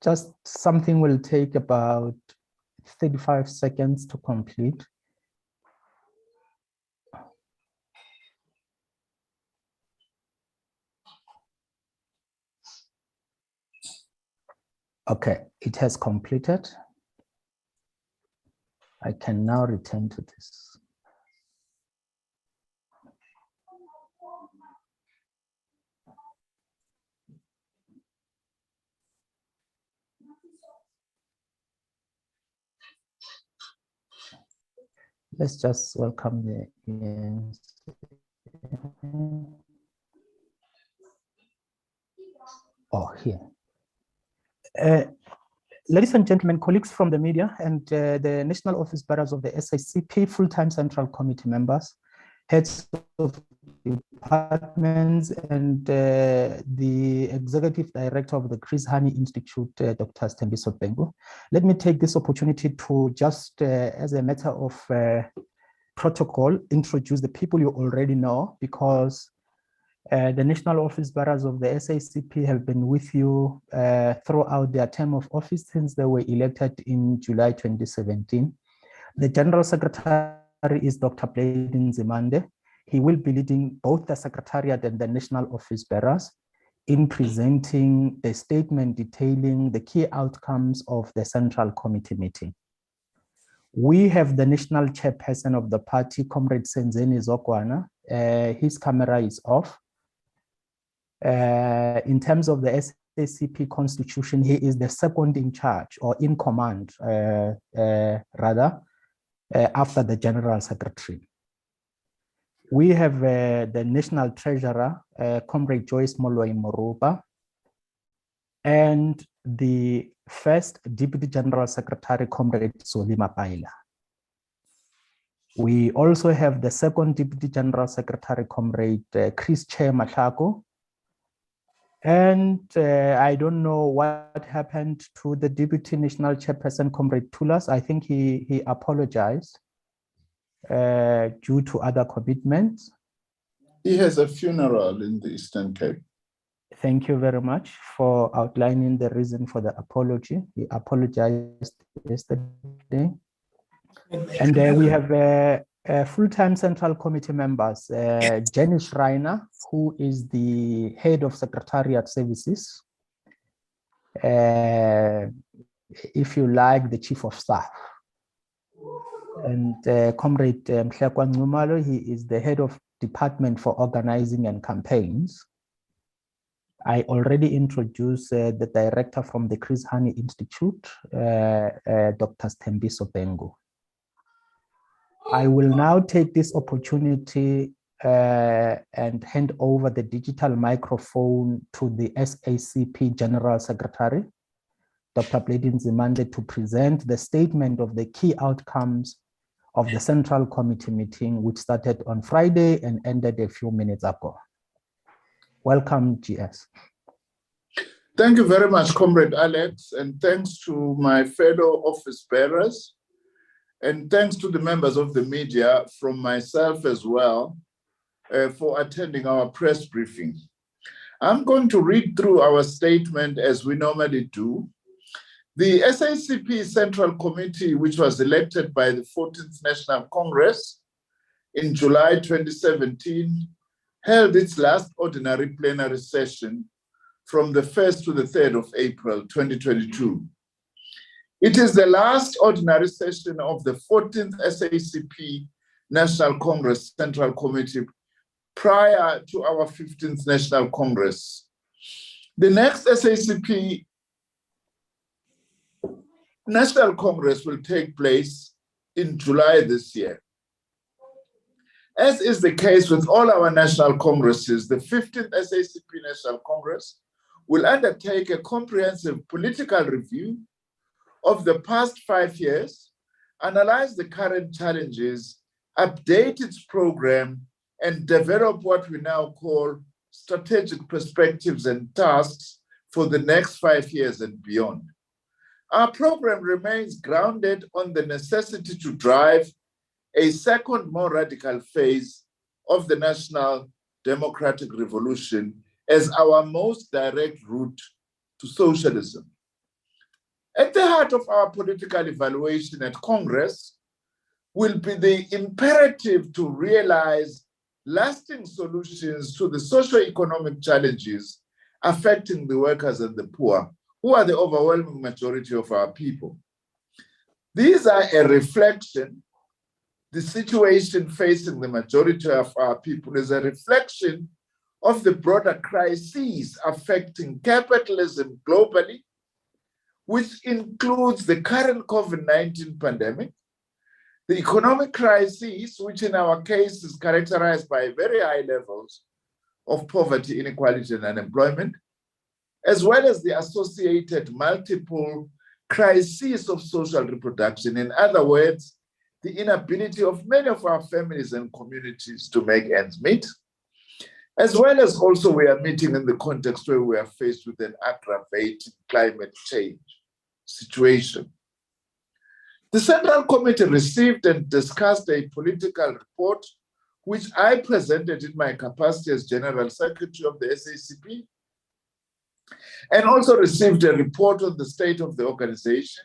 Just something will take about 35 seconds to complete. Okay, it has completed. I can now return to this. Let's just welcome the here. Ladies and gentlemen, colleagues from the media and the national office bearers of the SACP, full-time Central Committee members, heads of departments, and the Executive Director of the Chris Hani Institute, Dr. Stembiso Bengu. Let me take this opportunity to just, as a matter of protocol, introduce the people you already know, because the national office bearers of the SACP have been with you throughout their term of office since they were elected in July 2017. The General Secretary is Dr. Bladin Zimande. He will be leading both the Secretariat and the national office bearers in presenting a statement detailing the key outcomes of the Central Committee meeting. We have the national chairperson of the party, Comrade Senzeni Zokwana. His camera is off. In terms of the SACP constitution, he is the second in charge or in command, after the General Secretary. We have the National Treasurer, Comrade Joyce Moloi Moruba, and the first Deputy General Secretary, Comrade Solima Paila. We also have the second Deputy General Secretary, Comrade Chris Che Matlako. And I don't know what happened to the Deputy National Chairperson, Comrade Tulas. I think he apologized due to other commitments. He has a funeral in the Eastern Cape. Thank you very much for outlining the reason for the apology. He apologized yesterday. And we have full-time Central Committee members, Jenny Schreiner, who is the head of Secretariat Services. If you like, the Chief of Staff. And Comrade Mhlekwa Ncumalo, he is the head of Department for Organizing and Campaigns. I already introduced the director from the Chris Hani Institute, Dr. Stembiso Bengu. I will now take this opportunity and hand over the digital microphone to the SACP General Secretary, Dr. Bladin Zimande, to present the statement of the key outcomes of the Central Committee meeting, which started on Friday and ended a few minutes ago. Welcome, GS. Thank you very much, Comrade Alex, and thanks to my fellow office bearers, and thanks to the members of the media from myself as well for attending our press briefing. I'm going to read through our statement as we normally do. The SACP Central Committee, which was elected by the 14th National Congress in July 2017, held its last ordinary plenary session from the 1st to the 3rd of April 2022. It is the last ordinary session of the 14th SACP National Congress Central Committee prior to our 15th National Congress. The next SACP National Congress will take place in July this year. As is the case with all our national congresses, the 15th SACP National Congress will undertake a comprehensive political review of the past 5 years, analyze the current challenges, update its program, and develop what we now call strategic perspectives and tasks for the next 5 years and beyond. Our program remains grounded on the necessity to drive a second, more radical phase of the national democratic revolution as our most direct route to socialism. At the heart of our political evaluation at Congress will be the imperative to realize lasting solutions to the socio-economic challenges affecting the workers and the poor, who are the overwhelming majority of our people. These are a reflection. The situation facing the majority of our people is a reflection of the broader crises affecting capitalism globally, which includes the current COVID-19 pandemic, the economic crisis, which in our case is characterized by very high levels of poverty, inequality, and unemployment, as well as the associated multiple crises of social reproduction. In other words, the inability of many of our families and communities to make ends meet, as well as also we are meeting in the context where we are faced with an aggravating climate change situation. The Central Committee received and discussed a political report, which I presented in my capacity as General Secretary of the SACP, and also received a report on the state of the organization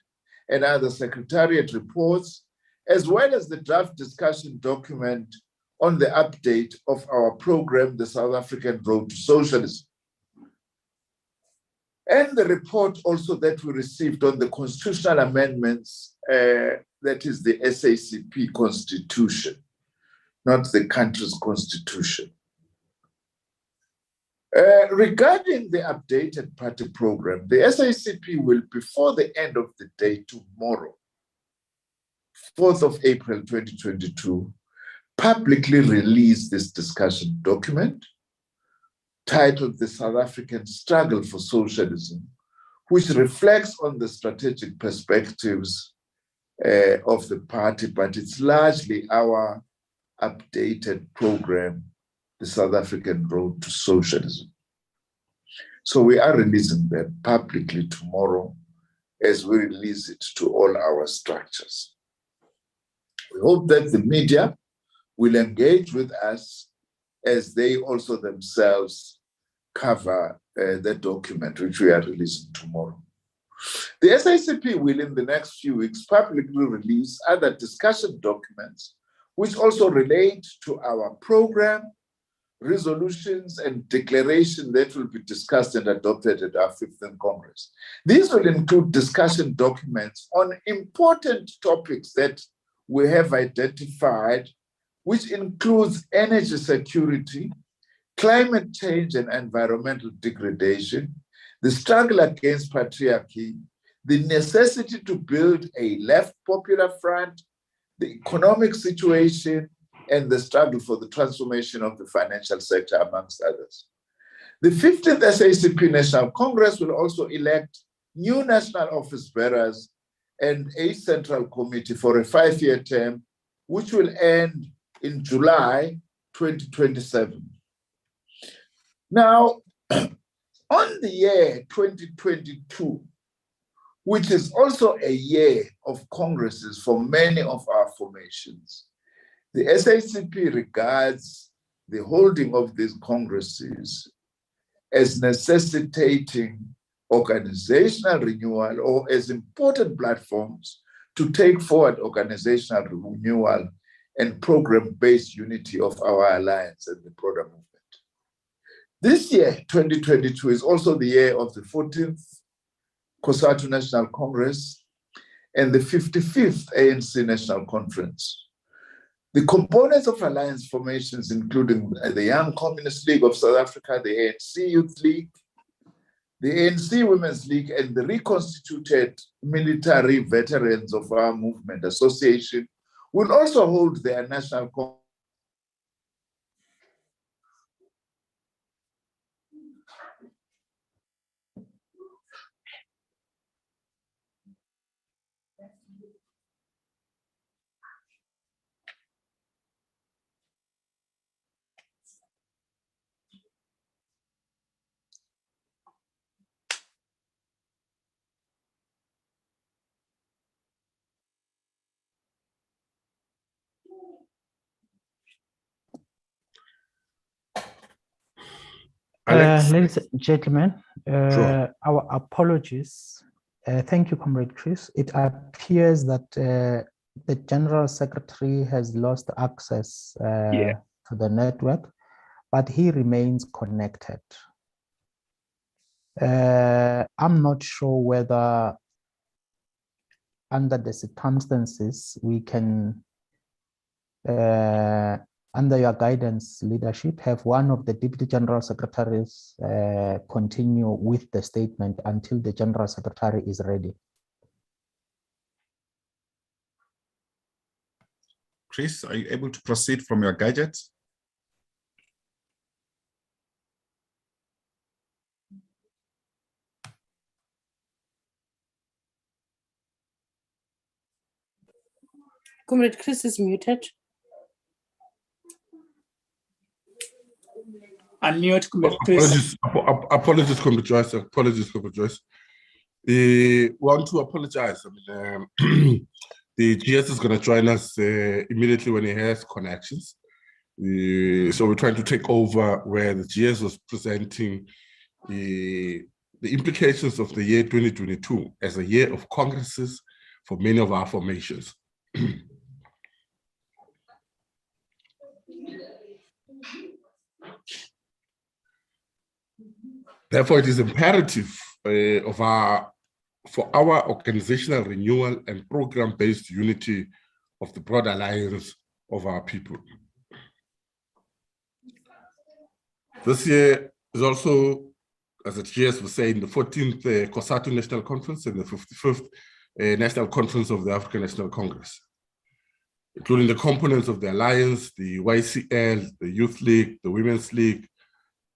and other secretariat reports, as well as the draft discussion document on the update of our program, the South African Road to Socialism. And the report also that we received on the constitutional amendments, that is the SACP constitution, not the country's constitution. Regarding the updated party program, the SACP will, before the end of the day tomorrow, 4th of April 2022, publicly release this discussion document titled The South African Struggle for Socialism, which reflects on the strategic perspectives of the party, but it's largely our updated program, the South African Road to Socialism. So we are releasing that publicly tomorrow as we release it to all our structures. We hope that the media will engage with us as they also themselves cover the document which we are releasing tomorrow. The SACP will in the next few weeks publicly release other discussion documents which also relate to our program, resolutions, and declaration that will be discussed and adopted at our 15th Congress. These will include discussion documents on important topics that we have identified, which includes energy security, climate change and environmental degradation, the struggle against patriarchy, the necessity to build a left popular front, the economic situation, and the struggle for the transformation of the financial sector, amongst others. The 15th SACP National Congress will also elect new national office bearers and a central committee for a 5-year term, which will end in July 2027. Now, on the year 2022, which is also a year of congresses for many of our formations, the SACP regards the holding of these congresses as necessitating organizational renewal or as important platforms to take forward organizational renewal and program-based unity of our alliance and the broader movement. This year, 2022, is also the year of the 14th COSATU National Congress and the 55th ANC National Conference. The components of alliance formations, including the Young Communist League of South Africa, the ANC Youth League, the ANC Women's League, and the reconstituted military veterans of our movement association, will also hold their national conference. Ladies and gentlemen, Sure. our apologies. Thank you, Comrade Chris. It appears that the General Secretary has lost access to the network, but he remains connected. I'm not sure whether under the circumstances we can, under your guidance leadership, have one of the Deputy General Secretaries continue with the statement until the General Secretary is ready. Chris, are you able to proceed from your gadgets? Comrade Chris is muted. Unmute, Comrade Chris. Apologies, Comrade Joyce. Apologies, Comrade Joyce. We want to apologize. I mean, the GS is going to join us immediately when he has connections. So we're trying to take over where the GS was presenting the implications of the year 2022 as a year of congresses for many of our formations. Therefore, it is imperative for our organizational renewal and program-based unity of the broad alliance of our people. This year is also, as the GS was saying, the 14th COSATU National Conference and the 55th National Conference of the African National Congress, including the components of the alliance, the YCL, the Youth League, the Women's League,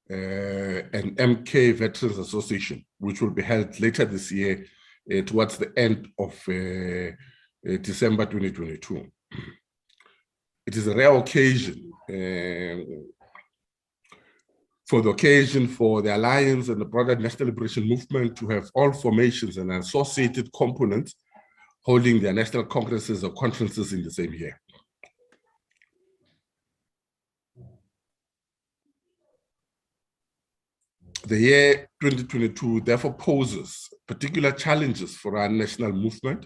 and MK Veterans Association, which will be held later this year towards the end of December 2022. It is a rare occasion for the alliance and the broader national liberation movement to have all formations and associated components holding their national congresses or conferences in the same year. The year 2022 therefore poses particular challenges for our national movement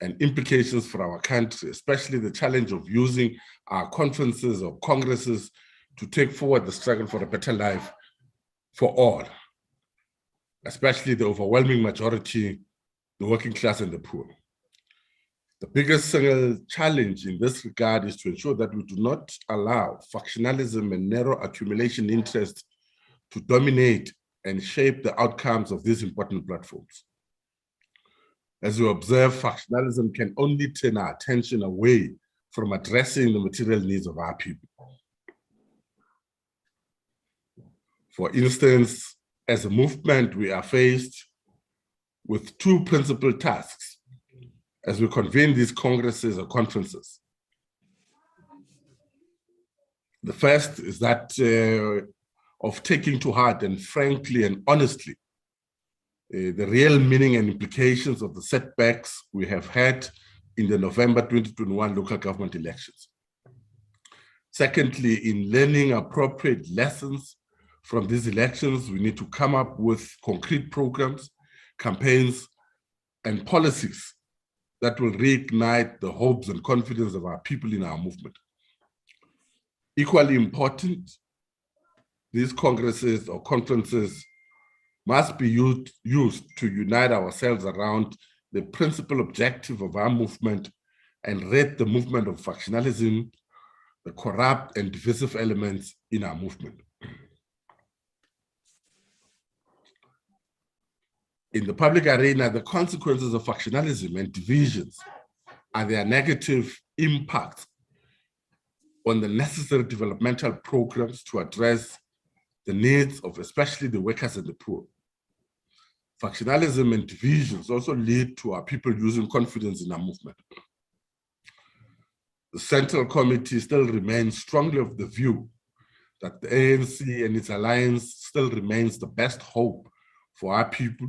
and implications for our country, especially the challenge of using our conferences or congresses to take forward the struggle for a better life for all, especially the overwhelming majority, the working class and the poor. The biggest single challenge in this regard is to ensure that we do not allow factionalism and narrow accumulation interest to dominate and shape the outcomes of these important platforms. As we observe, factionalism can only turn our attention away from addressing the material needs of our people. For instance, as a movement, we are faced with two principal tasks as we convene these congresses or conferences. The first is that of taking to heart and frankly and honestly the real meaning and implications of the setbacks we have had in the November 2021 local government elections. Secondly, in learning appropriate lessons from these elections, we need to come up with concrete programs, campaigns, and policies that will reignite the hopes and confidence of our people in our movement. Equally important, these congresses or conferences must be used to unite ourselves around the principal objective of our movement and rid the movement of factionalism, the corrupt and divisive elements in our movement. In the public arena, the consequences of factionalism and divisions are their negative impact on the necessary developmental programs to address the needs of especially the workers and the poor. Factionalism and divisions also lead to our people losing confidence in our movement. The Central Committee still remains strongly of the view that the ANC and its alliance still remains the best hope for our people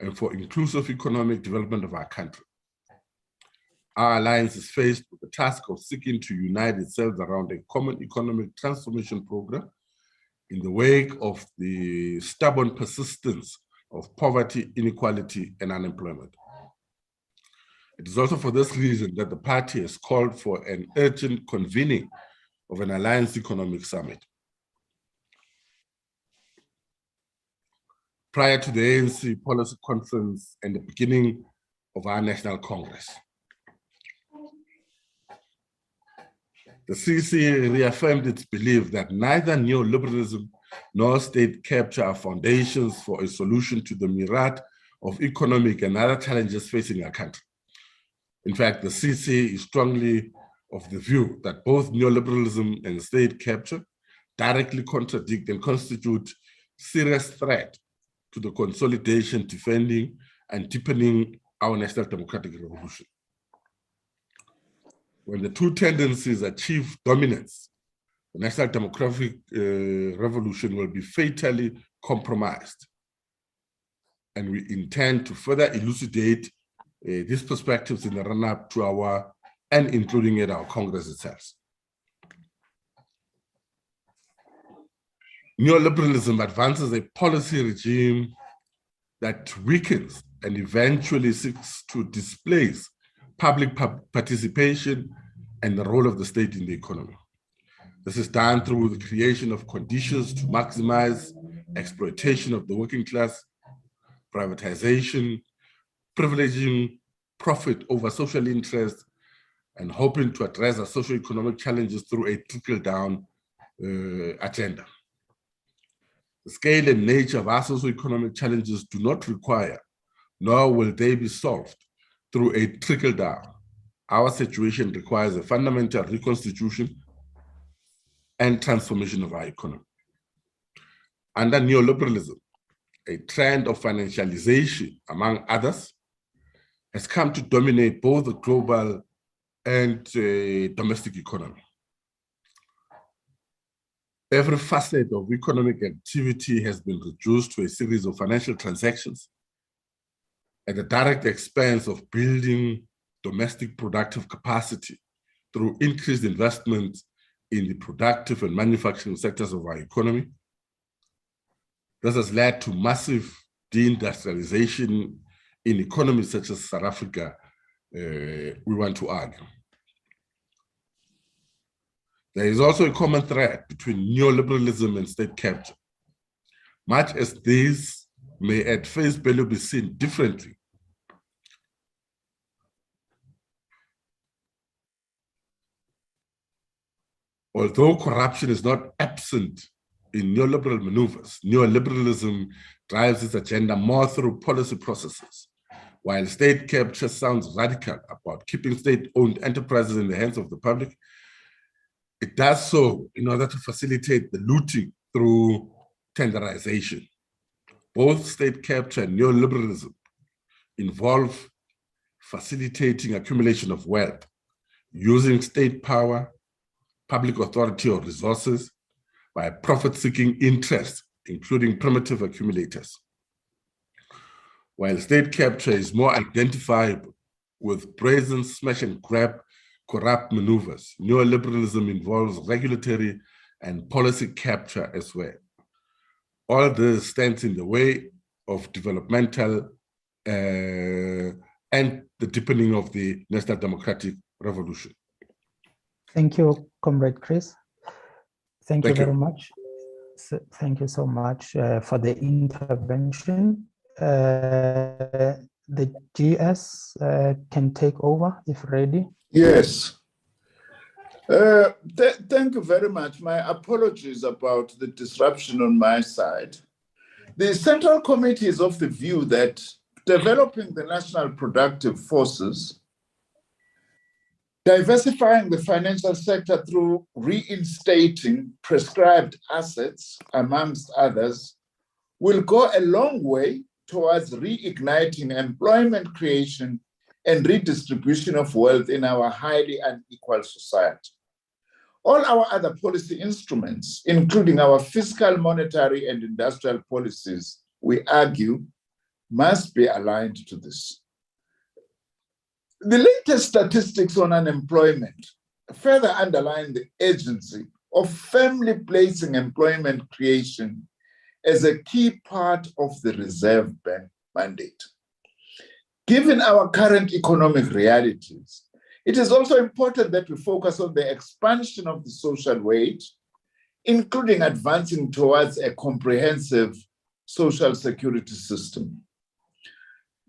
and for inclusive economic development of our country. Our alliance is faced with the task of seeking to unite itself around a common economic transformation program in the wake of the stubborn persistence of poverty, inequality, and unemployment. It is also for this reason that the party has called for an urgent convening of an Alliance Economic Summit. Prior to the ANC policy conference and the beginning of our National Congress, the CC reaffirmed its belief that neither neoliberalism nor state capture are foundations for a solution to the myriad of economic and other challenges facing our country. In fact, the CC is strongly of the view that both neoliberalism and state capture directly contradict and constitute serious threat to the consolidation, defending, and deepening our national democratic revolution. When the two tendencies achieve dominance, the national democratic revolution will be fatally compromised. And we intend to further elucidate these perspectives in the run-up to our, and including at our Congress itself. Neoliberalism advances a policy regime that weakens and eventually seeks to displace public participation and the role of the state in the economy. This is done through the creation of conditions to maximize exploitation of the working class, privatization, privileging profit over social interest, and hoping to address our socio-economic challenges through a trickle-down agenda. The scale and nature of our socio-economic challenges do not require, nor will they be solved through a trickle-down. Our situation requires a fundamental reconstitution and transformation of our economy. Under neoliberalism, a trend of financialization, among others, has come to dominate both the global and domestic economy. Every facet of economic activity has been reduced to a series of financial transactions at the direct expense of building domestic productive capacity through increased investment in the productive and manufacturing sectors of our economy. This has led to massive deindustrialization in economies such as South Africa, we want to argue. There is also a common thread between neoliberalism and state capture. Much as these may at face value be seen differently, although corruption is not absent in neoliberal maneuvers, neoliberalism drives its agenda more through policy processes. While state capture sounds radical about keeping state-owned enterprises in the hands of the public, it does so in order to facilitate the looting through tenderization. Both state capture and neoliberalism involve facilitating accumulation of wealth, using state power, public authority, or resources by profit-seeking interests, including primitive accumulators. While state capture is more identifiable with brazen smash and grab corrupt maneuvers, neoliberalism involves regulatory and policy capture as well. All this stands in the way of developmental and the deepening of the national democratic revolution. Thank you, Comrade Chris. Thank you very much. So, thank you so much for the intervention. The GS can take over if ready. Yes. Thank you very much. My apologies about the disruption on my side. The Central Committee is of the view that developing the national productive forces, diversifying the financial sector through reinstating prescribed assets, amongst others, will go a long way towards reigniting employment creation and redistribution of wealth in our highly unequal society. All our other policy instruments, including our fiscal, monetary, and industrial policies, we argue, must be aligned to this. The latest statistics on unemployment further underline the urgency of firmly placing employment creation as a key part of the Reserve Bank mandate. Given our current economic realities, it is also important that we focus on the expansion of the social wage, including advancing towards a comprehensive social security system.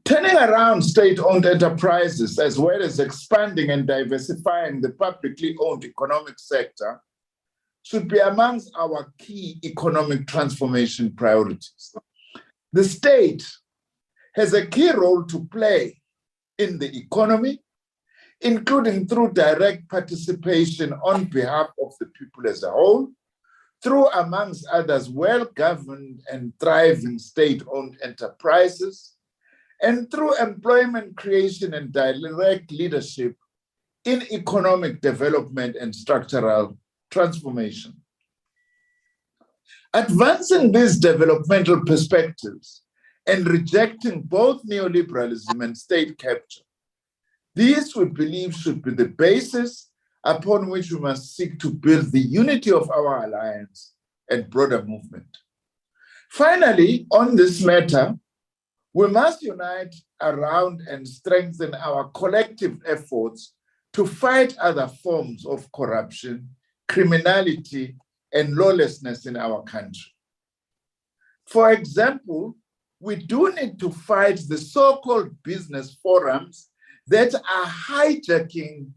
Turning around state-owned enterprises, as well as expanding and diversifying the publicly owned economic sector, should be amongst our key economic transformation priorities. The state has a key role to play in the economy, including through direct participation on behalf of the people as a whole, through, amongst others, well-governed and thriving state-owned enterprises, and through employment creation and direct leadership in economic development and structural transformation. Advancing these developmental perspectives and rejecting both neoliberalism and state capture, these we believe should be the basis upon which we must seek to build the unity of our alliance and broader movement. Finally, on this matter, we must unite around and strengthen our collective efforts to fight other forms of corruption, criminality, and lawlessness in our country. For example, we do need to fight the so-called business forums that are hijacking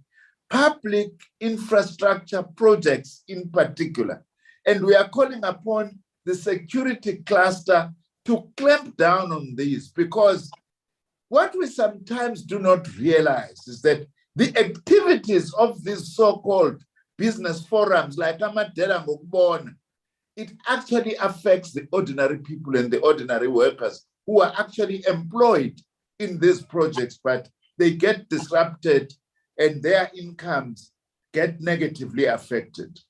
public infrastructure projects in particular. And we are calling upon the security cluster to clamp down on these, because what we sometimes do not realize is that the activities of these so-called business forums, like Amadela Ngokubona, it actually affects the ordinary people and the ordinary workers who are actually employed in these projects, but they get disrupted and their incomes get negatively affected.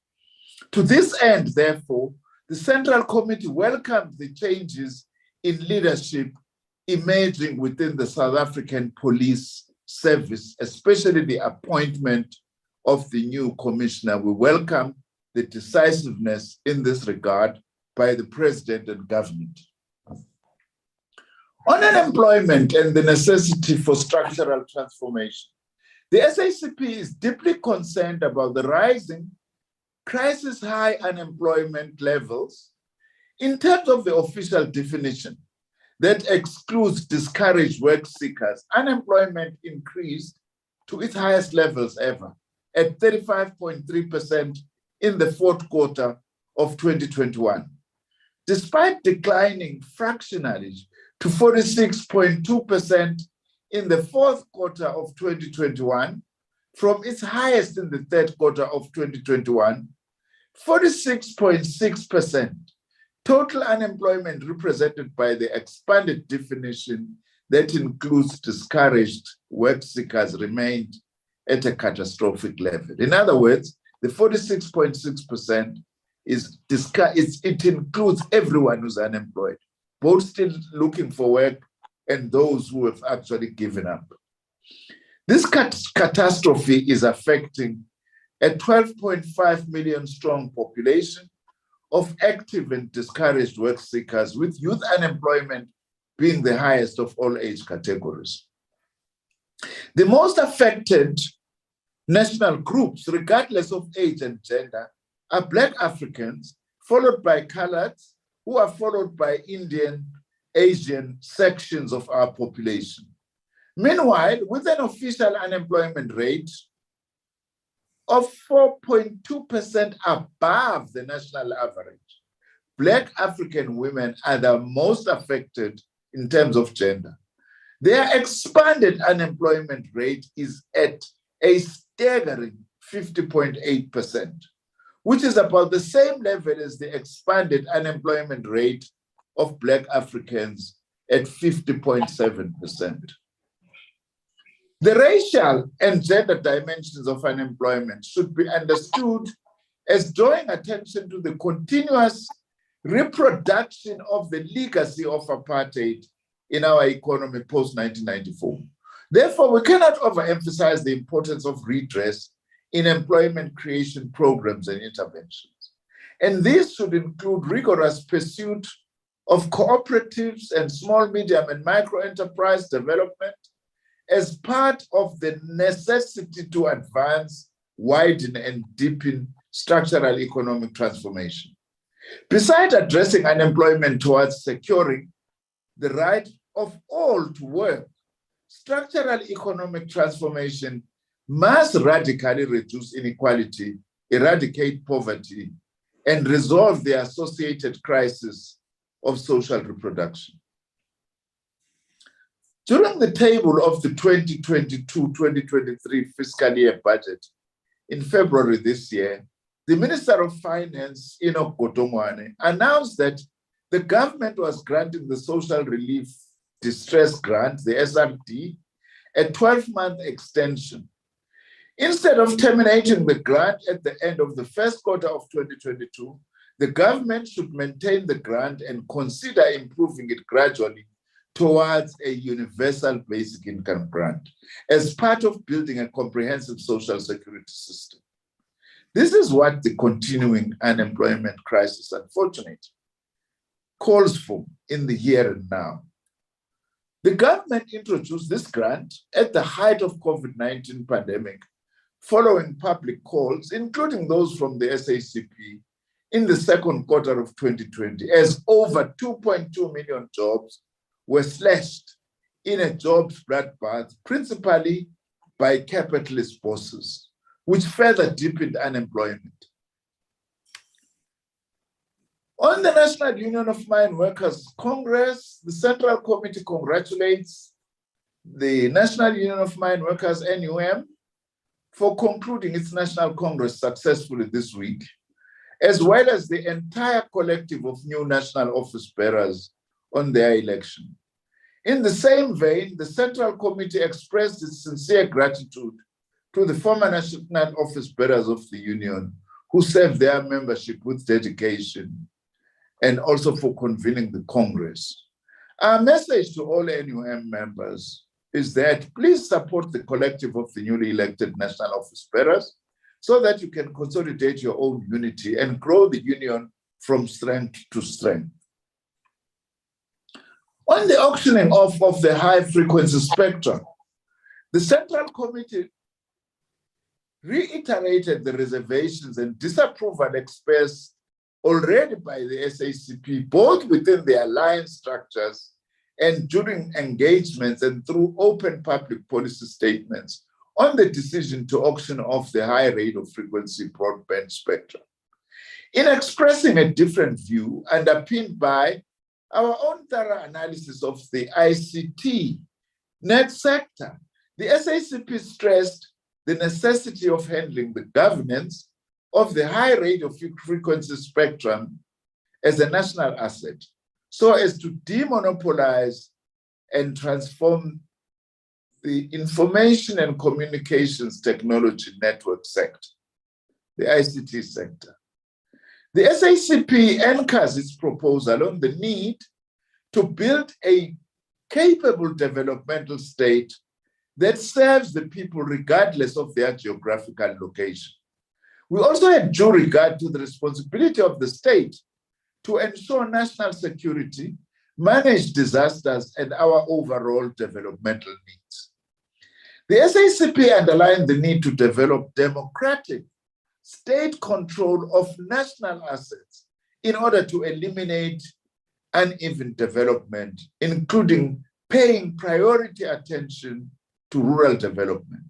To this end, therefore, the Central Committee welcomes the changes in leadership emerging within the South African Police Service, especially the appointment of the new commissioner. We welcome the decisiveness in this regard by the president and government. On unemployment and the necessity for structural transformation, the SACP is deeply concerned about the rising crisis-high unemployment levels in terms of the official definition that excludes discouraged work seekers. Unemployment increased to its highest levels ever at 35.3% in the fourth quarter of 2021, despite declining fractionally to 46.2% in the fourth quarter of 2021, from its highest in the third quarter of 2021, 46.6%. Total unemployment represented by the expanded definition that includes discouraged work seekers remained at a catastrophic level. In other words, the 46.6% it includes everyone who's unemployed, both still looking for work and those who have actually given up. This catastrophe is affecting a 12.5 million strong population of active and discouraged work seekers, with youth unemployment being the highest of all age categories. The most affected national groups, regardless of age and gender, are Black Africans, followed by Coloureds, who are followed by Indian, Asian sections of our population. Meanwhile, with an official unemployment rate of 4.2% above the national average, Black African women are the most affected in terms of gender. Their expanded unemployment rate is at a staggering 50.8%, which is about the same level as the expanded unemployment rate of Black Africans at 50.7%. The racial and gender dimensions of unemployment should be understood as drawing attention to the continuous reproduction of the legacy of apartheid in our economy post-1994. Therefore, we cannot overemphasize the importance of redress in employment creation programs and interventions. And these should include rigorous pursuit of cooperatives and small, medium, and micro enterprise development as part of the necessity to advance, widen, and deepen structural economic transformation. Besides addressing unemployment towards securing the right of all to work, structural economic transformation must radically reduce inequality, eradicate poverty, and resolve the associated crisis of social reproduction. During the table of the 2022-2023 fiscal year budget in February this year, the Minister of Finance, Enoch Gotongwane, announced that the government was granting the Social Relief Distress Grant, the SRD, a 12-month extension. Instead of terminating the grant at the end of the first quarter of 2022, the government should maintain the grant and consider improving it gradually towards a universal basic income grant as part of building a comprehensive social security system. This is what the continuing unemployment crisis, unfortunately, calls for in the here and now. The government introduced this grant at the height of COVID-19 pandemic, following public calls, including those from the SACP, in the second quarter of 2020, as over 2.2 million jobs were slashed in a jobs bloodbath, principally by capitalist bosses, which further deepened unemployment. On the National Union of Mine Workers Congress, the Central Committee congratulates the National Union of Mine Workers, NUM, for concluding its National Congress successfully this week, as well as the entire collective of new national office bearers on their election. In the same vein, the Central Committee expressed its sincere gratitude to the former national office bearers of the Union who served their membership with dedication, and also for convening the Congress. Our message to all NUM members is that please support the collective of the newly elected national office bearers so that you can consolidate your own unity and grow the union from strength to strength. On the auctioning off of the high-frequency spectrum, the Central Committee reiterated the reservations and disapproval expressed already by the SACP, both within the alliance structures and during engagements and through open public policy statements on the decision to auction off the high rate of frequency broadband spectrum. In expressing a different view, underpinned by our own thorough analysis of the ICT net sector, the SACP stressed the necessity of handling the governance of the high rate of frequency spectrum as a national asset, so as to demonopolize and transform the information and communications technology network sector, the ICT sector. The SACP anchors its proposal on the need to build a capable developmental state that serves the people regardless of their geographical location. We also have due regard to the responsibility of the state to ensure national security, manage disasters, and our overall developmental needs. The SACP underlined the need to develop democratic state control of national assets in order to eliminate uneven development, including paying priority attention to rural development.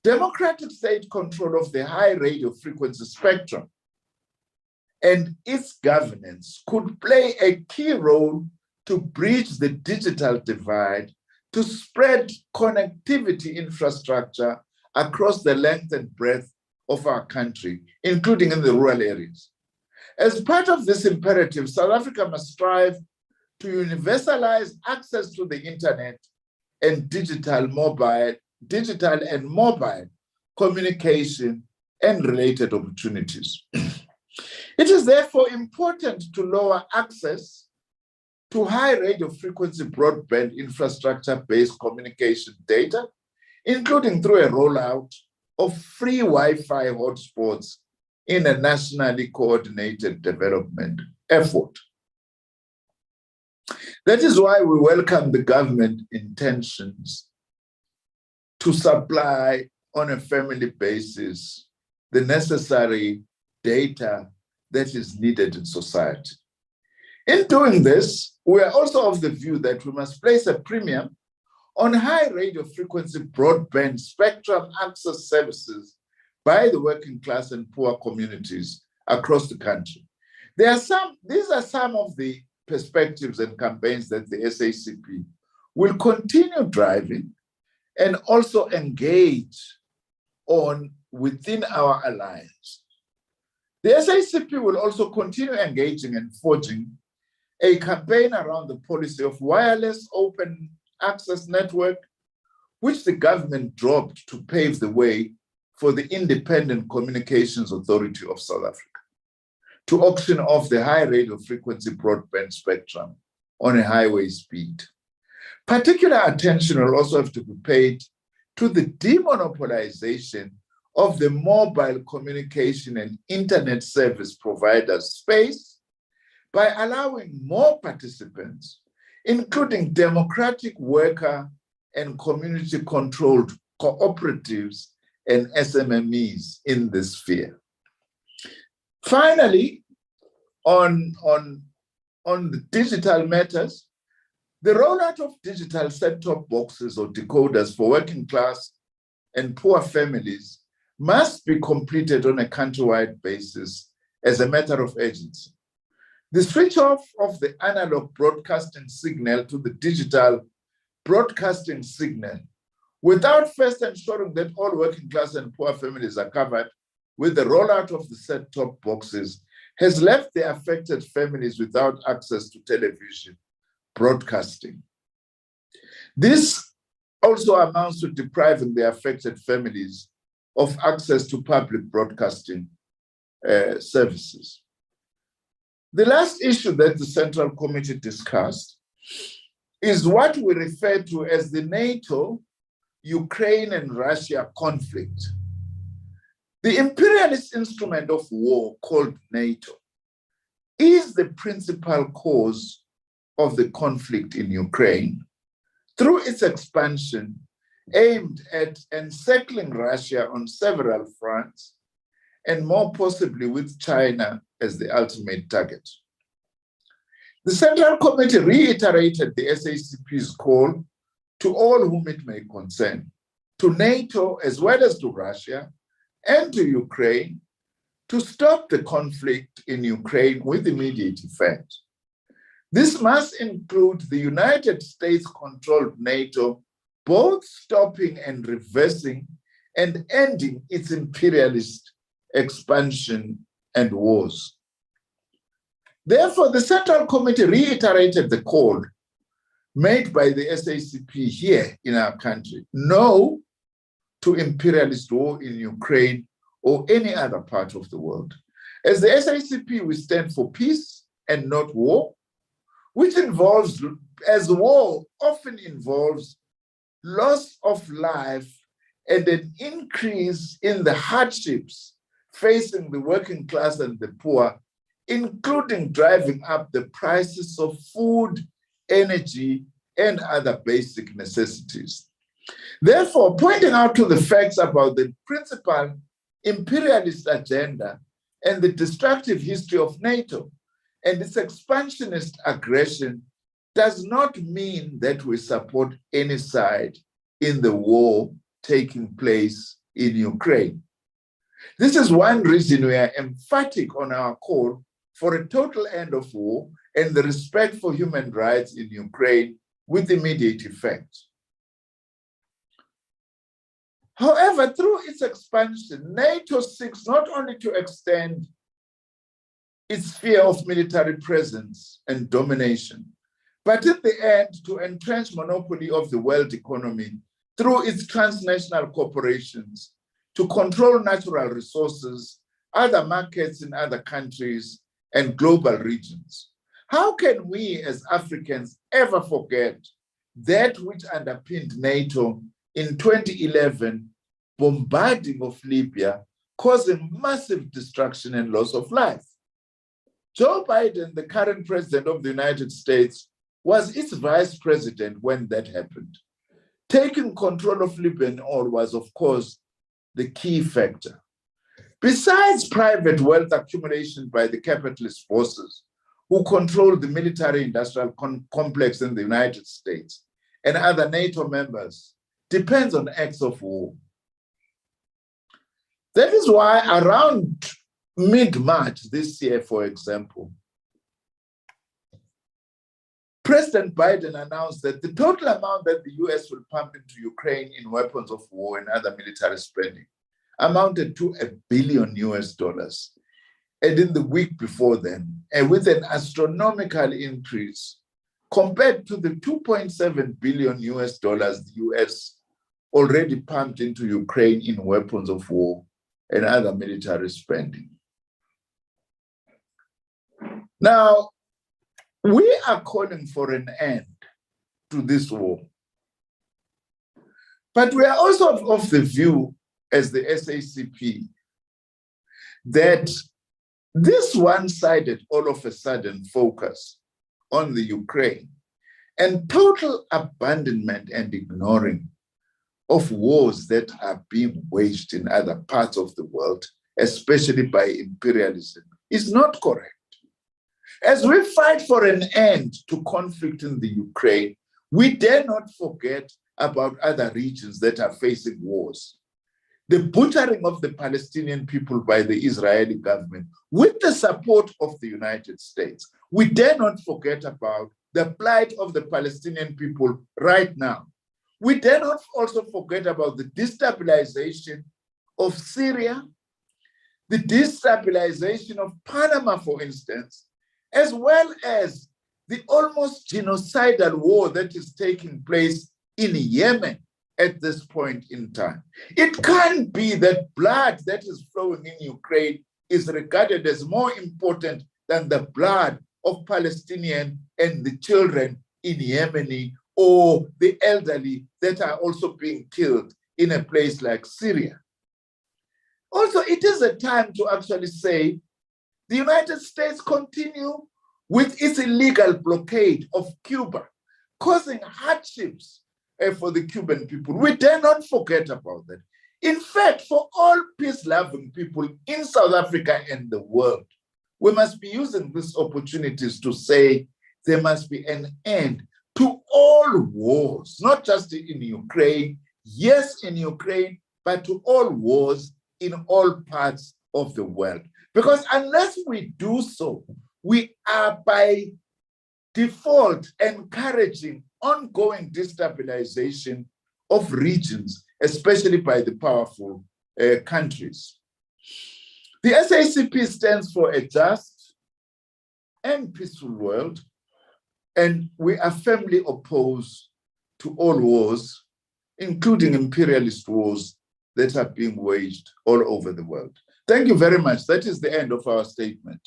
Democratic state control of the high radio frequency spectrum and its governance could play a key role to bridge the digital divide, to spread connectivity infrastructure across the length and breadth of our country, including in the rural areas. As part of this imperative, South Africa must strive to universalize access to the internet and digital and mobile communication and related opportunities. It is therefore important to lower access to high radio frequency broadband infrastructure-based communication data, including through a rollout of free Wi-Fi hotspots in a nationally coordinated development effort. That is why we welcome the government intentions to supply on a family basis the necessary data that is needed in society. In doing this, we are also of the view that we must place a premium on high radio frequency broadband spectrum access services by the working class and poor communities across the country. These are some of the perspectives and campaigns that the SACP will continue driving and also engage on within our alliance. The SACP will also continue engaging and forging a campaign around the policy of wireless open access network, which the government dropped to pave the way for the Independent Communications Authority of South Africa to auction off the high radio frequency broadband spectrum on a highway speed. Particular attention will also have to be paid to the demonopolization of the mobile communication and internet service providers space by allowing more participants, including democratic worker and community-controlled cooperatives and SMMEs in this sphere. Finally, on the digital matters, the rollout of digital set-top boxes or decoders for working class and poor families must be completed on a countrywide basis as a matter of urgency. The switch off of the analog broadcasting signal to the digital broadcasting signal without first ensuring that all working class and poor families are covered with the rollout of the set-top boxes has left the affected families without access to television broadcasting. This also amounts to depriving the affected families of access to public broadcasting services. The last issue that the Central Committee discussed is what we refer to as the NATO, Ukraine and Russia conflict. The imperialist instrument of war called NATO is the principal cause of the conflict in Ukraine through its expansion aimed at encircling Russia on several fronts and more possibly with China as the ultimate target. The Central Committee reiterated the SACP's call to all whom it may concern, to NATO as well as to Russia and to Ukraine, to stop the conflict in Ukraine with immediate effect. This must include the United States-controlled NATO both stopping and reversing and ending its imperialist expansion and wars. Therefore, the Central Committee reiterated the call made by the SACP here in our country: no to imperialist war in Ukraine or any other part of the world. As the SACP, we stand for peace and not war, which involves, as war often involves, loss of life and an increase in the hardships facing the working class and the poor, including driving up the prices of food, energy, and other basic necessities. Therefore, pointing out to the facts about the principal imperialist agenda and the destructive history of NATO and its expansionist aggression does not mean that we support any side in the war taking place in Ukraine. This is one reason we are emphatic on our call for a total end of war and the respect for human rights in Ukraine with immediate effect. However, through its expansion, NATO seeks not only to extend its sphere of military presence and domination, but in the end to entrench monopoly of the world economy through its transnational corporations to control natural resources, other markets in other countries, and global regions. How can we as Africans ever forget that which underpinned NATO in 2011, bombarding of Libya, causing massive destruction and loss of life? Joe Biden, the current president of the United States, was its vice president when that happened. Taking control of Libya and all was, of course, the key factor. Besides private wealth accumulation by the capitalist forces who control the military-industrial complex in the United States and other NATO members, depends on acts of war. That is why around mid-March this year, for example, President Biden announced that the total amount that the US will pump into Ukraine in weapons of war and other military spending amounted to $1 billion. And in the week before then, and with an astronomical increase compared to the $2.7 billion the US already pumped into Ukraine in weapons of war and other military spending. Now, we are calling for an end to this war. But we are also of the view, as the SACP, that this one-sided, all of a sudden focus on the Ukraine and total abandonment and ignoring of wars that are being waged in other parts of the world, especially by imperialism, is not correct. As we fight for an end to conflict in the Ukraine, we dare not forget about other regions that are facing wars. The butchering of the Palestinian people by the Israeli government with the support of the United States. We dare not forget about the plight of the Palestinian people right now. We dare not also forget about the destabilization of Syria, the destabilization of Panama, for instance, as well as the almost genocidal war that is taking place in Yemen at this point in time. It can't be that blood that is flowing in Ukraine is regarded as more important than the blood of Palestinian and the children in Yemen or the elderly that are also being killed in a place like Syria. Also, it is a time to actually say the United States continue with its illegal blockade of Cuba, causing hardships for the Cuban people. We dare not forget about that. In fact, for all peace-loving people in South Africa and the world, we must be using these opportunities to say there must be an end to all wars, not just in Ukraine, yes, in Ukraine, but to all wars in all parts of the world. Because unless we do so, we are by default encouraging ongoing destabilization of regions, especially by the powerful countries. The SACP stands for a just and peaceful world, and we are firmly opposed to all wars, including imperialist wars that are being waged all over the world. Thank you very much. That is the end of our statement.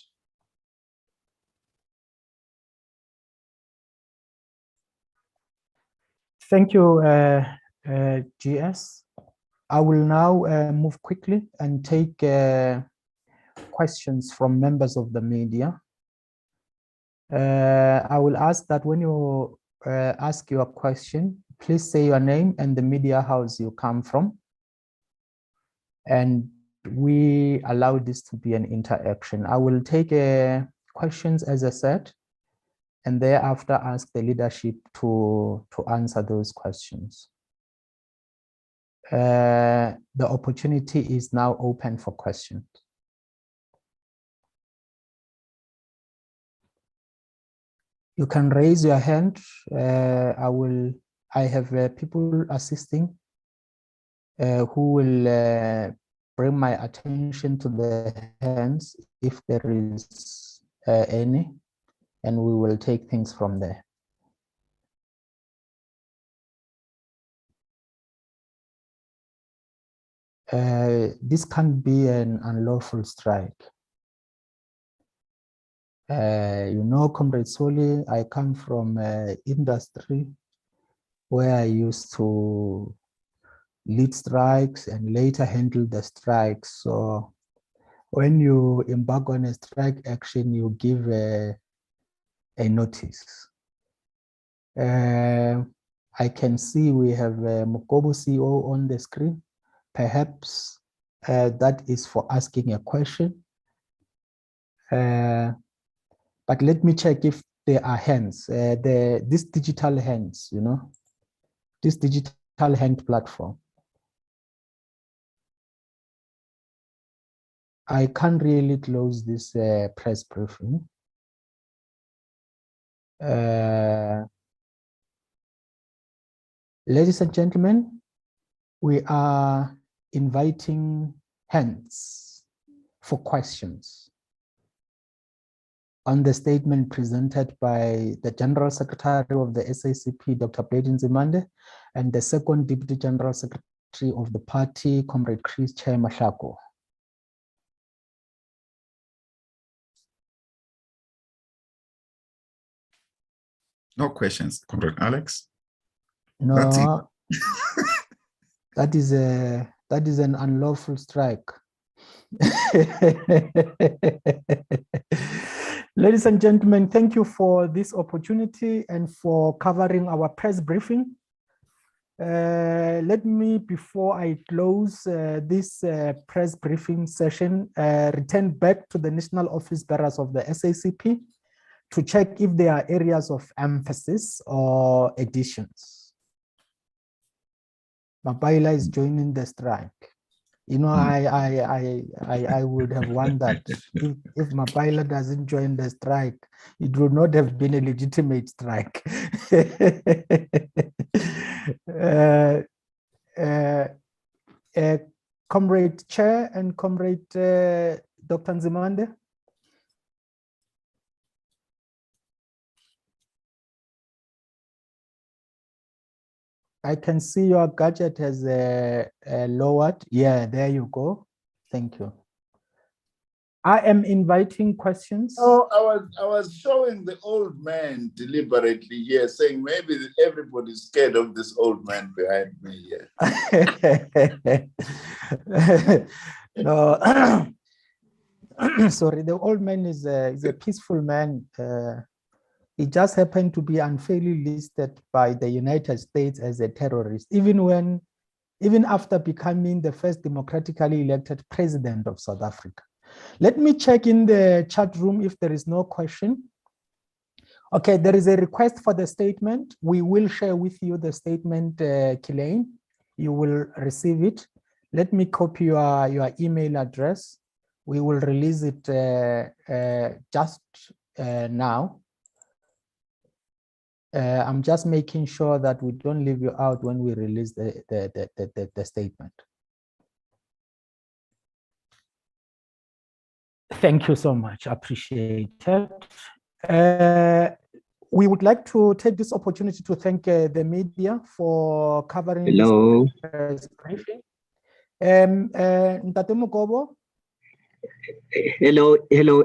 Thank you, GS. I will now move quickly and take questions from members of the media. I will ask that when you ask your question, please say your name and the media house you come from. And we allow this to be an interaction. I will take questions, as I said, and thereafter ask the leadership to answer those questions. The opportunity is now open for questions. You can raise your hand. I have people assisting who will bring my attention to the hands if there is any, and we will take things from there. This can be an unlawful strike. You know, Comrade Soli, I come from industry where I used to lead strikes and later handle the strikes. So when you embark on a strike action, you give a notice. I can see we have Mukobo CEO on the screen. Perhaps that is for asking a question. But let me check if there are hands. This digital hands, you know, this digital hand platform. I can't really close this press briefing. Ladies and gentlemen, we are inviting hands for questions on the statement presented by the General Secretary of the SACP, Dr. Blade Nzimande, and the second Deputy General Secretary of the party, Comrade Chris Chair Mashako. No questions, Comrade Alex. No, that is an unlawful strike. Ladies and gentlemen, thank you for this opportunity and for covering our press briefing. Let me, before I close this press briefing session, return back to the national office bearers of the SACP to check if there are areas of emphasis or additions. Mabaila is joining the strike. You know, I would have wondered if Mabaila doesn't join the strike, it would not have been a legitimate strike. Comrade Chair and Comrade Dr. Nzimande. I can see your gadget has lowered. Yeah, there you go. Thank you. I am inviting questions. Oh, I was showing the old man deliberately here, saying maybe everybody's scared of this old man behind me here. No, sorry, the old man is a peaceful man. He just happened to be unfairly listed by the United States as a terrorist, even after becoming the first democratically elected president of South Africa. Let me check in the chat room if there is no question. Okay, there is a request for the statement. We will share with you the statement, Kilaine. You will receive it. Let me copy your email address. We will release it just now. I'm just making sure that we don't leave you out when we release the statement. Thank you so much. Appreciate it. We would like to take this opportunity to thank the media for covering this briefing. Ntate Mukobo. Hello,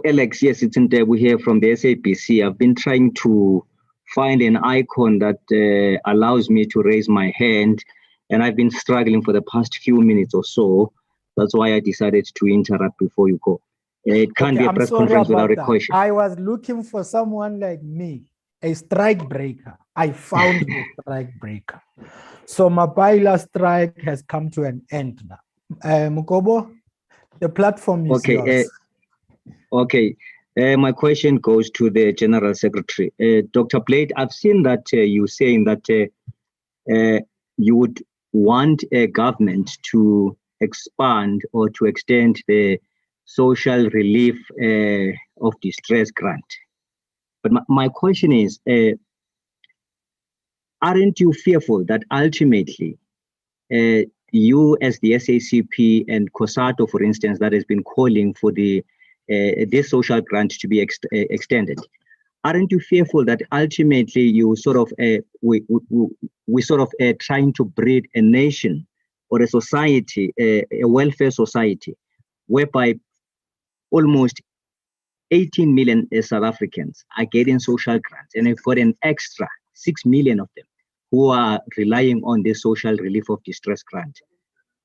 Alex. Yes, it's Ntebu here from the SAPC. I've been trying to find an icon that allows me to raise my hand, and I've been struggling for the past few minutes or so. That's why I decided to interrupt before you go. It can't be a press conference without a question. I was looking for someone like me, a strike breaker. I found the strike breaker. So Mabaila strike has come to an end now. Mukobo, the platform is yours. Okay. My question goes to the General Secretary. Dr. Blade, I've seen that you saying that you would want a government to expand or to extend the social relief of distress grant. But my question is, aren't you fearful that ultimately you as the SACP and COSATU, for instance, that has been calling for this social grant to be extended, aren't you fearful that ultimately you sort of we sort of trying to breed a nation or a society, a welfare society, whereby almost 18 million South Africans are getting social grants, and I've got an extra 6 million of them who are relying on this social relief of distress grant?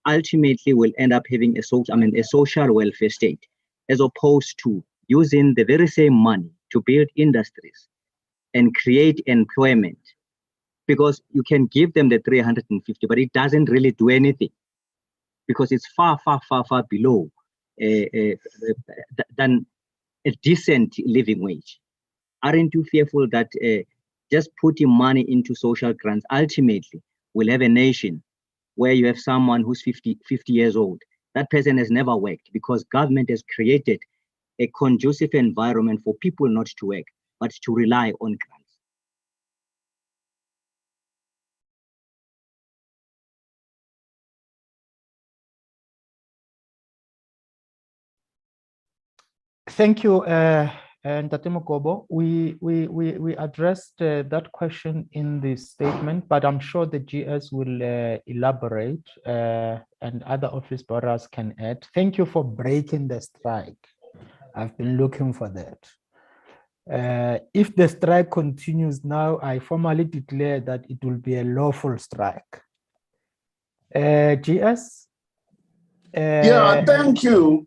Ultimately, we'll end up having a social welfare state, as opposed to using the very same money to build industries and create employment because you can give them the 350, but it doesn't really do anything because it's far, far, far, far below than a decent living wage. Aren't you fearful that just putting money into social grants ultimately will have a nation where you have someone who's 50 years old? That person has never worked because government has created a conducive environment for people not to work, but to rely on grants. Thank you, Ntate Mokobo. We addressed that question in the statement, but I'm sure the GS will elaborate and other office bearers can add. Thank you for breaking the strike. I've been looking for that. If the strike continues now, I formally declare that it will be a lawful strike. GS? Yeah, thank you.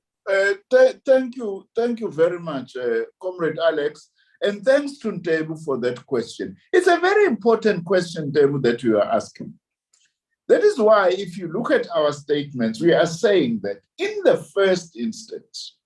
Thank you very much, Comrade Alex, and thanks to Ntebu for that question. It's a very important question, Ntebu, that you are asking. That is why, if you look at our statements, we are saying that in the first instance,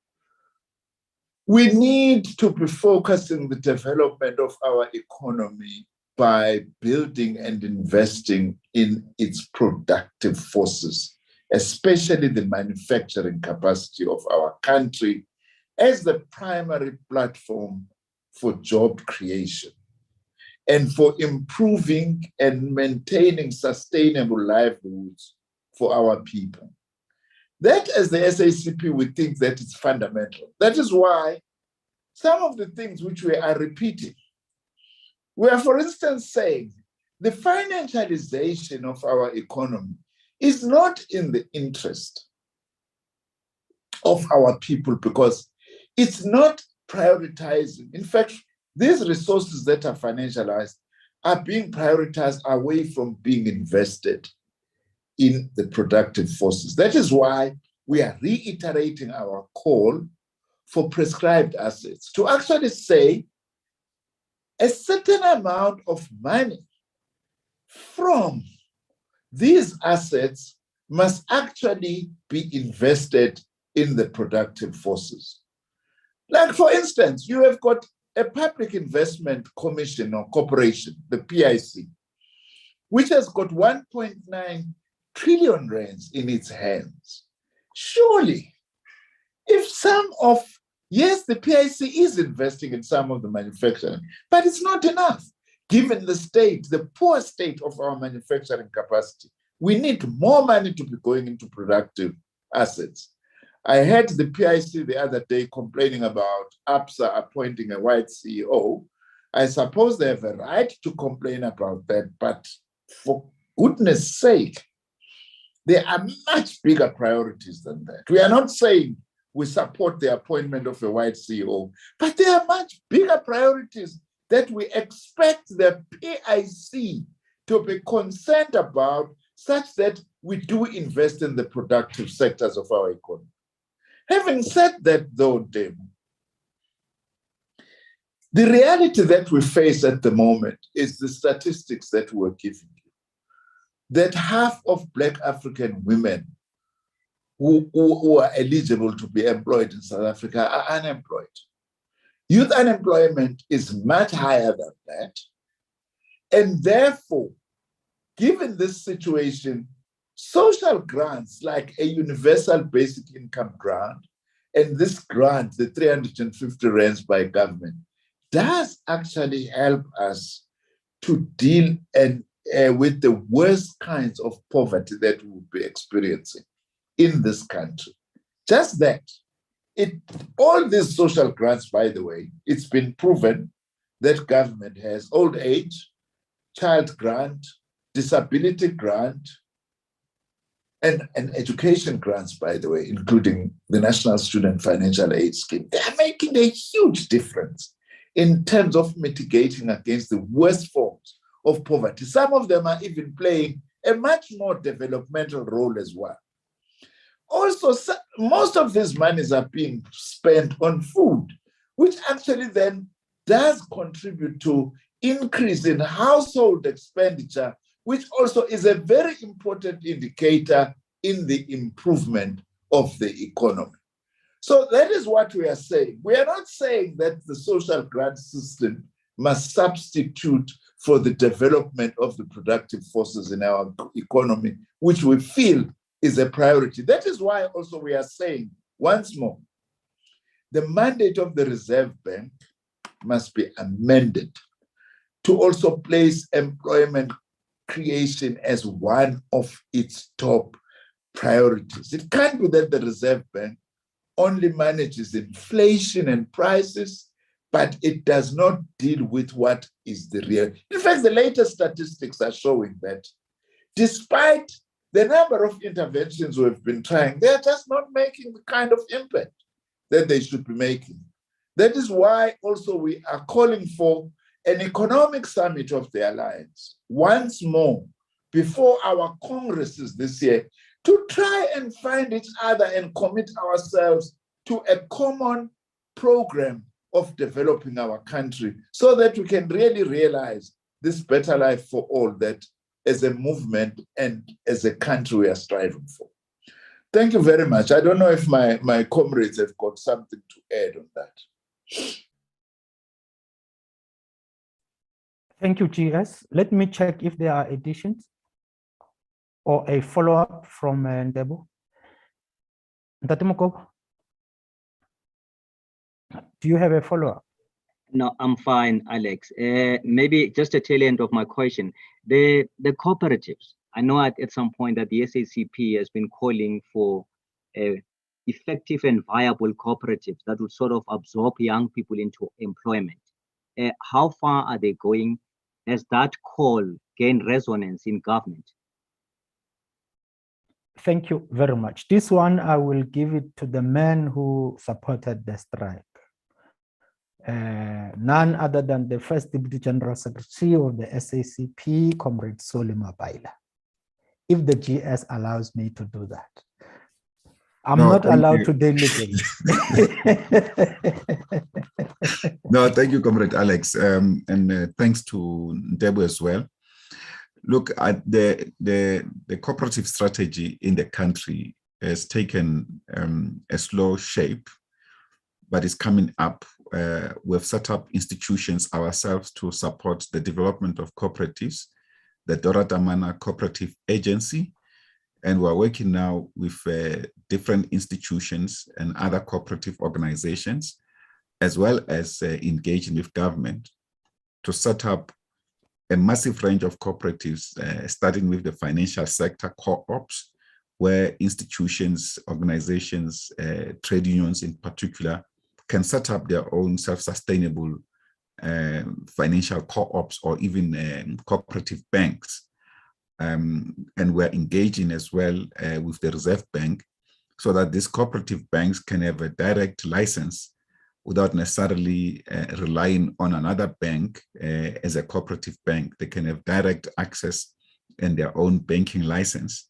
we need to be focusing the development of our economy by building and investing in its productive forces, especially the manufacturing capacity of our country as the primary platform for job creation and for improving and maintaining sustainable livelihoods for our people. That, as the SACP, we think that it's fundamental. That is why some of the things which we are repeating, we are, for instance, saying the financialization of our economy is not in the interest of our people because it's not prioritizing. In fact, these resources that are financialized are being prioritized away from being invested in the productive forces. That is why we are reiterating our call for prescribed assets to actually say a certain amount of money from these assets must actually be invested in the productive forces. Like, for instance, you have got a Public Investment Commission or Corporation, the PIC, which has got 1.9 trillion rands in its hands. Surely, if some of, yes, the PIC is investing in some of the manufacturing, but it's not enough. Given the state, the poor state of our manufacturing capacity, we need more money to be going into productive assets. I heard the PIC the other day complaining about APSA appointing a white CEO. I suppose they have a right to complain about that, but for goodness sake, there are much bigger priorities than that. We are not saying we support the appointment of a white CEO, but there are much bigger priorities that we expect the PIC to be concerned about, such that we do invest in the productive sectors of our economy. Having said that, though, Dave, the reality that we face at the moment is the statistics that we're giving you, that half of Black African women who are eligible to be employed in South Africa are unemployed. Youth unemployment is much higher than that. And therefore, given this situation, social grants like a universal basic income grant and this grant, the 350 rands by government, does actually help us to deal with the worst kinds of poverty that we'll be experiencing in this country. Just that. All these social grants, by the way, it's been proven that government has old age, child grant, disability grant, and education grants, by the way, including the National Student Financial Aid Scheme. They are making a huge difference in terms of mitigating against the worst forms of poverty. Some of them are even playing a much more developmental role as well. Also, most of these monies are being spent on food, which actually then does contribute to increase in household expenditure, which also is a very important indicator in the improvement of the economy. So that is what we are saying. We are not saying that the social grant system must substitute for the development of the productive forces in our economy, which we feel is a priority. That is why also we are saying, once more, the mandate of the Reserve Bank must be amended to also place employment creation as one of its top priorities. It can't be that the Reserve Bank only manages inflation and prices, but it does not deal with what is the real. In fact, the latest statistics are showing that despite the number of interventions we've been trying, they're just not making the kind of impact that they should be making. That is why also we are calling for an economic summit of the Alliance once more before our congresses this year to try and find each other and commit ourselves to a common program of developing our country so that we can really realize this better life for all that as a movement and as a country we are striving for. Thank you very much. I don't know if my comrades have got something to add on that. Thank you, GS. Let me check if there are additions or a follow-up from Ndebo. Ntatemoko, do you have a follow-up? No, I'm fine, Alex. Maybe just a tail end of my question. The cooperatives, I know at some point that the SACP has been calling for effective and viable cooperatives that would sort of absorb young people into employment. How far are they going? Has that call gained resonance in government? Thank you very much. This one, I will give it to the man who supported the strike. None other than the first Deputy General Secretary of the SACP, Comrade Solima Baila. If the GS allows me to do that. I'm not allowed to delegate. No, thank you, Comrade Alex. And thanks to Ndebo as well. Look, at the cooperative strategy in the country has taken a slow shape, but it's coming up. We've set up institutions ourselves to support the development of cooperatives, the Dora Damana Cooperative Agency, and we're working now with different institutions and other cooperative organizations, as well as engaging with government to set up a massive range of cooperatives, starting with the financial sector co-ops, where institutions, organizations, trade unions in particular, can set up their own self-sustainable financial co-ops or even cooperative banks. And we're engaging as well with the Reserve Bank so that these cooperative banks can have a direct license without necessarily relying on another bank as a cooperative bank. They can have direct access and their own banking license.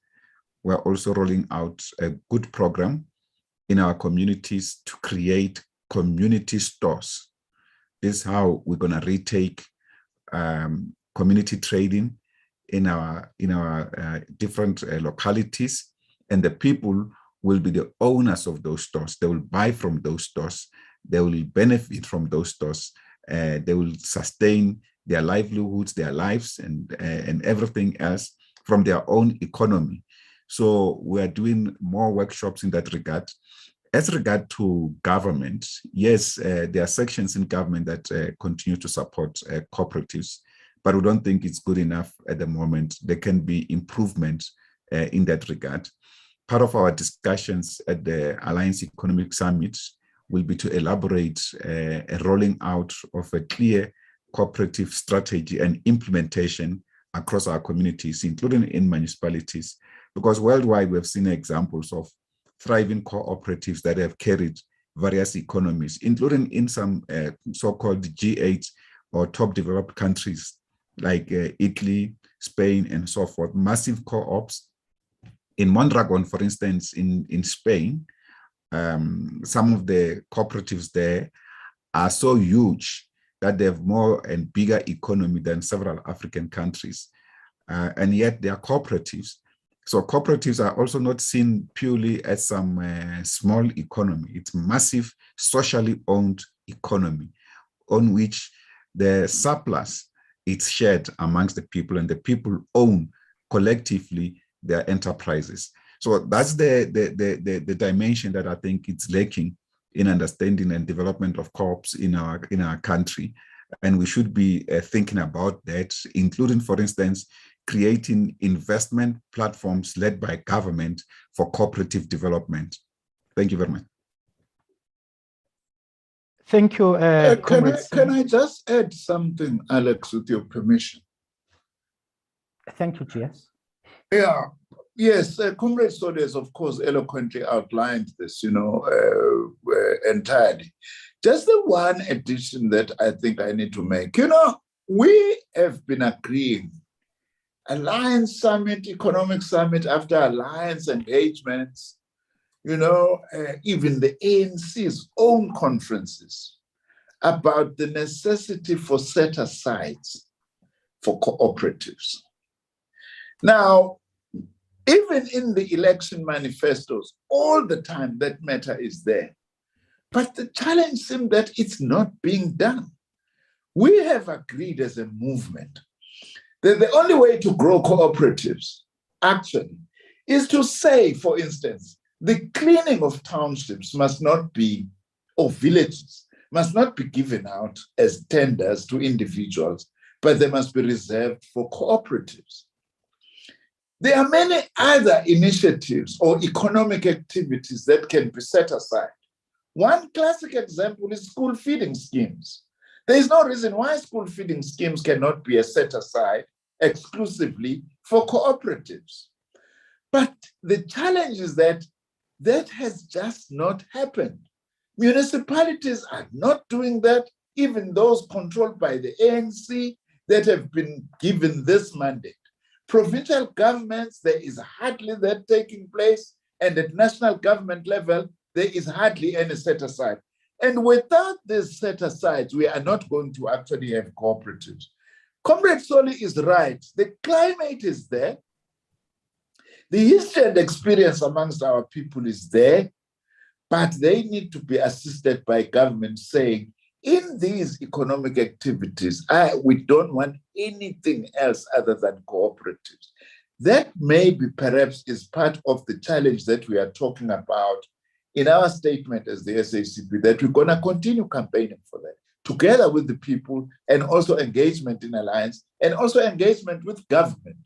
We're also rolling out a good program in our communities to create community stores. This is how we're going to retake community trading in our different localities, and the people will be the owners of those stores. They will buy from those stores. They will benefit from those stores. They will sustain their livelihoods, their lives, and everything else from their own economy. So we are doing more workshops in that regard. As regard to government, yes, there are sections in government that continue to support cooperatives, but we don't think it's good enough at the moment. There can be improvement in that regard. Part of our discussions at the Alliance Economic Summit will be to elaborate a rolling out of a clear cooperative strategy and implementation across our communities, including in municipalities, because worldwide we have seen examples of thriving cooperatives that have carried various economies, including in some so-called G8 or top developed countries like Italy, Spain, and so forth. Massive co-ops. In Mondragon, for instance, in Spain, some of the cooperatives there are so huge that they have more and bigger economy than several African countries. And yet they are cooperatives. So cooperatives are also not seen purely as some small economy. It's massive socially owned economy on which the surplus is shared amongst the people, and the people own collectively their enterprises. So that's the dimension that I think it's lacking in understanding and development of co-ops in our country. And we should be thinking about that, including, for instance, creating investment platforms led by government for cooperative development. Thank you very much. Thank you, can I just add something, Alex, with your permission? Thank you, GS. Yeah, yes, Comrade Sode has, of course, eloquently outlined this, entirely. Just the one addition that I think I need to make. We have been agreeing Alliance Summit, Economic Summit after Alliance engagements, even the ANC's own conferences about the necessity for set-asides for cooperatives. Now, even in the election manifestos, all the time that matter is there. But the challenge seems that it's not being done. We have agreed as a movement that the only way to grow cooperatives, actually, is to say, for instance, the cleaning of townships must not be, or villages, must not be given out as tenders to individuals, but they must be reserved for cooperatives. There are many other initiatives or economic activities that can be set aside. One classic example is school feeding schemes. There is no reason why school feeding schemes cannot be set aside exclusively for cooperatives. But the challenge is that that has just not happened. Municipalities are not doing that, even those controlled by the ANC that have been given this mandate. Provincial governments, there is hardly that taking place, and at national government level, there is hardly any set-aside. And without these set-asides, we are not going to actually have cooperatives. Comrade Soli is right. The climate is there. The history and experience amongst our people is there, but they need to be assisted by government saying, in these economic activities, we don't want anything else other than cooperatives. That maybe perhaps is part of the challenge that we are talking about in our statement as the SACP, that we're going to continue campaigning for that, together with the people, and also engagement in alliance, and also engagement with government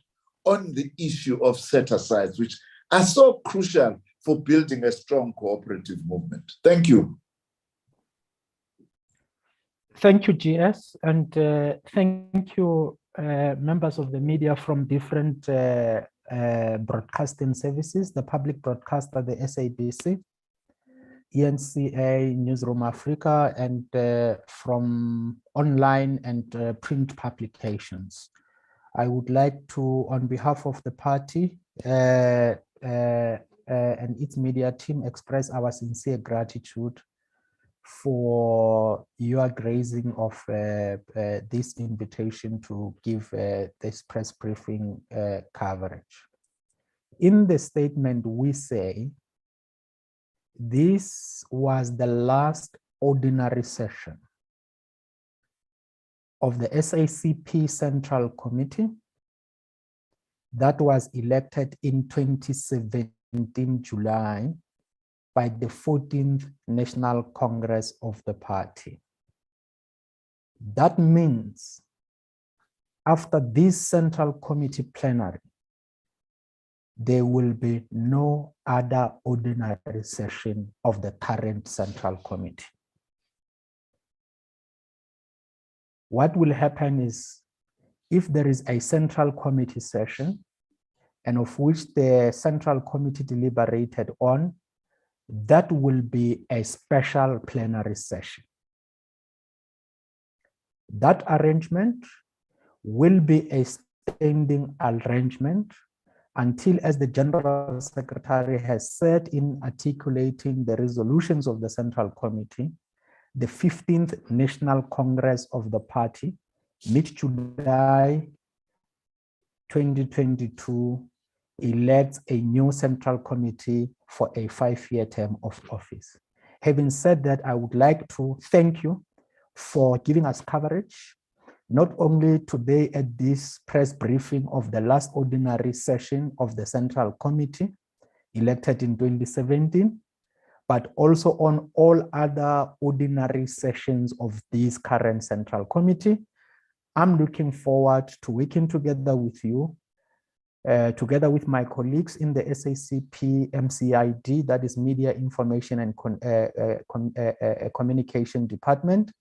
on the issue of set-asides, which are so crucial for building a strong cooperative movement. Thank you. Thank you, GS, and thank you, members of the media from different broadcasting services, the public broadcaster, the SABC, ENCA, Newsroom Africa, and from online and print publications. I would like to, on behalf of the party and its media team, express our sincere gratitude for your grazing of this invitation to give this press briefing coverage. In the statement, we say, this was the last ordinary session of the SACP Central Committee that was elected in 2017 July by the 14th National Congress of the party. That means after this Central Committee plenary, there will be no other ordinary session of the current Central Committee. What will happen is, if there is a Central Committee session, and of which the Central Committee deliberated on, that will be a special plenary session. That arrangement will be a standing arrangement until, as the General Secretary has said in articulating the resolutions of the Central Committee, the 15th National Congress of the party, mid-July 2022, elects a new Central Committee for a 5-year term of office. Having said that, I would like to thank you for giving us coverage, not only today at this press briefing of the last ordinary session of the Central Committee, elected in 2017, but also on all other ordinary sessions of this current Central Committee. I'm looking forward to working together with you, together with my colleagues in the SACP MCID, that is Media Information and Communication Department,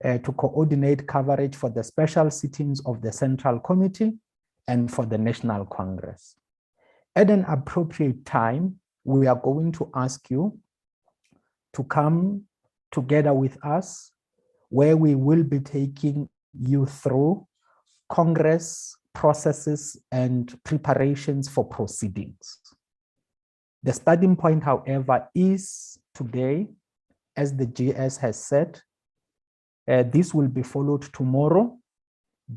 to coordinate coverage for the special sittings of the Central Committee and for the National Congress. At an appropriate time, we are going to ask you to come together with us, where we will be taking you through Congress processes and preparations for proceedings. The starting point, however, is today, as the GS has said. This will be followed tomorrow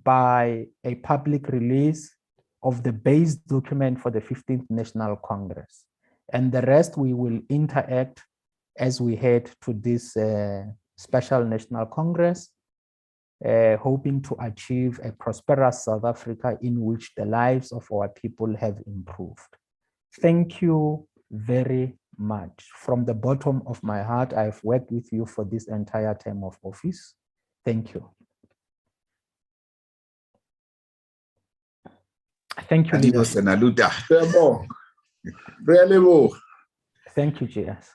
by a public release of the base document for the 15th National Congress. And the rest we will interact as we head to this special National Congress, hoping to achieve a prosperous South Africa in which the lives of our people have improved. Thank you very much. From the bottom of my heart, I've worked with you for this entire term of office. Thank you. Thank you, leadership. Really, Thank you, JS.